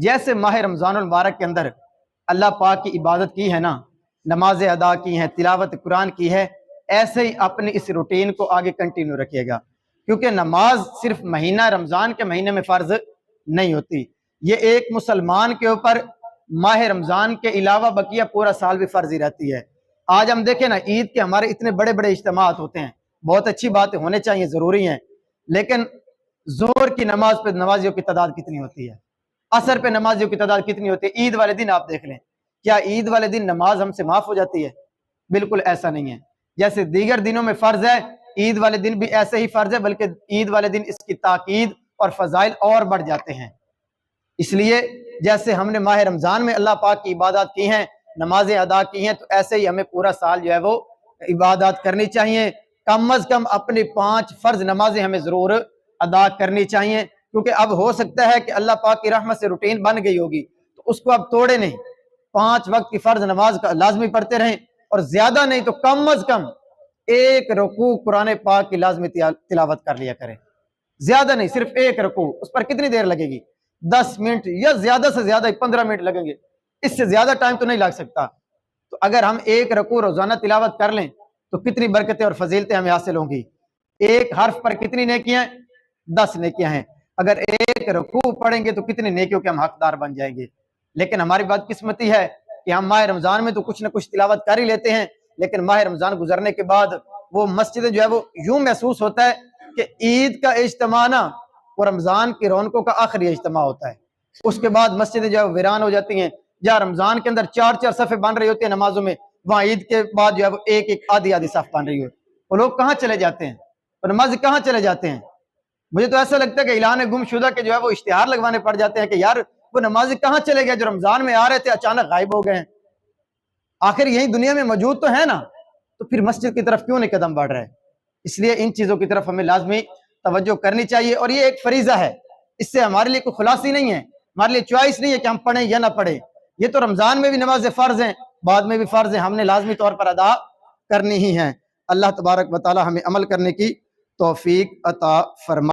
جیسے ماہ رمضان المبارک کے اندر اللہ پاک کی عبادت کی ہے نا، نمازیں ادا کی ہیں، تلاوت قرآن کی ہے، ایسے ہی اپنی اس روٹین کو آگے کنٹینیو رکھیے گا، کیونکہ نماز صرف مہینہ رمضان کے مہینے میں فرض نہیں ہوتی، یہ ایک مسلمان کے اوپر ماہ رمضان کے علاوہ بقیہ پورا سال بھی فرض ہی رہتی ہے۔ آج ہم دیکھیں نا، عید کے ہمارے اتنے بڑے بڑے اجتماعات ہوتے ہیں، بہت اچھی باتیں ہونے چاہیے، ضروری ہیں، لیکن ظہر کی نماز پہ نمازیوں کی تعداد کتنی ہوتی ہے، عصر پہ نمازیوں کی تعداد کتنی ہوتی ہے، عید والے دن آپ دیکھ لیں، کیا عید والے دن نماز ہم سے معاف ہو جاتی ہے؟ بالکل ایسا نہیں ہے۔ جیسے دیگر دنوں میں فرض ہے، عید والے دن بھی ایسے ہی فرض ہے، بلکہ عید والے دن اس کی تاکید اور فضائل اور بڑھ جاتے ہیں۔ اس لیے جیسے ہم نے ماہ رمضان میں اللہ پاک کی عبادات کی ہیں، نمازیں ادا کی ہیں، تو ایسے ہی ہمیں پورا سال جو ہے وہ عبادات کرنی چاہیے۔ کم از کم اپنی 5 فرض نمازیں ہمیں ضرور ادا کرنی چاہیے، کیونکہ اب ہو سکتا ہے کہ اللہ پاک کی رحمت سے روٹین بن گئی ہوگی، تو اس کو اب توڑے نہیں، 5 وقت کی فرض نماز کا لازمی پڑھتے رہیں، اور زیادہ نہیں تو کم از کم 1 رکوع قرآن پاک کی لازمی تلاوت کر لیا کریں، زیادہ نہیں، صرف 1 رکوع، اس پر کتنی دیر لگے گی؟ 10 منٹ یا زیادہ سے زیادہ 15 منٹ لگیں گے، اس سے زیادہ ٹائم تو نہیں لگ سکتا۔ تو اگر ہم 1 رکوع روزانہ تلاوت کر لیں تو کتنی برکتیں اور فضیلتیں ہمیں حاصل ہوں گی۔ 1 حرف پر کتنی نیکیاں؟ 10 نیکیاں ہیں۔ اگر 1 رکوع پڑھیں گے تو کتنی نیکیوں کے ہم حقدار بن جائیں گے۔ لیکن ہماری بات قسمتی ہے کہ ہم ماہ رمضان میں تو کچھ نہ کچھ تلاوت کر ہی لیتے ہیں، لیکن ماہ رمضان گزرنے کے بعد وہ مسجدیں جو ہے وہ یوں محسوس ہوتا ہے کہ عید کا اجتماع نا وہ رمضان کی رونقوں کا آخری اجتماع ہوتا ہے، اس کے بعد مسجدیں جو ہے وہ ویران ہو جاتی ہیں، جہاں رمضان کے اندر 4 صفیں بن رہی ہوتی ہیں نمازوں میں، وہاں عید کے بعد جو ہے وہ ایک آدھی صف بن رہی ہو، وہ لوگ کہاں چلے جاتے ہیں، وہ نماز کہاں چلے جاتے ہیں؟ مجھے تو ایسا لگتا ہے کہ اعلان گم شدہ کے جو ہے وہ اشتہار لگوانے پڑ جاتے ہیں کہ یار وہ نمازی کہاں چلے گئے جو رمضان میں آ رہے تھے اچانک غائب ہو گئے ہیں، آخر یہی دنیا میں موجود تو ہے نا، تو پھر مسجد کی طرف کیوں نہیں قدم بڑھ رہے؟ اس لیے ان چیزوں کی طرف ہمیں لازمی توجہ کرنی چاہیے، اور یہ ایک فریضہ ہے، اس سے ہمارے لیے کوئی خلاصی نہیں ہے، ہمارے لیے چوائس نہیں ہے کہ ہم پڑھیں یا نہ پڑھیں، یہ تو رمضان میں بھی نماز فرض ہیں، بعد میں بھی فرض ہیں، ہم نے لازمی طور پر ادا کرنی ہی ہیں۔ اللہ تبارک و تعالی ہمیں عمل کرنے کی توفیق عطا فرمائے۔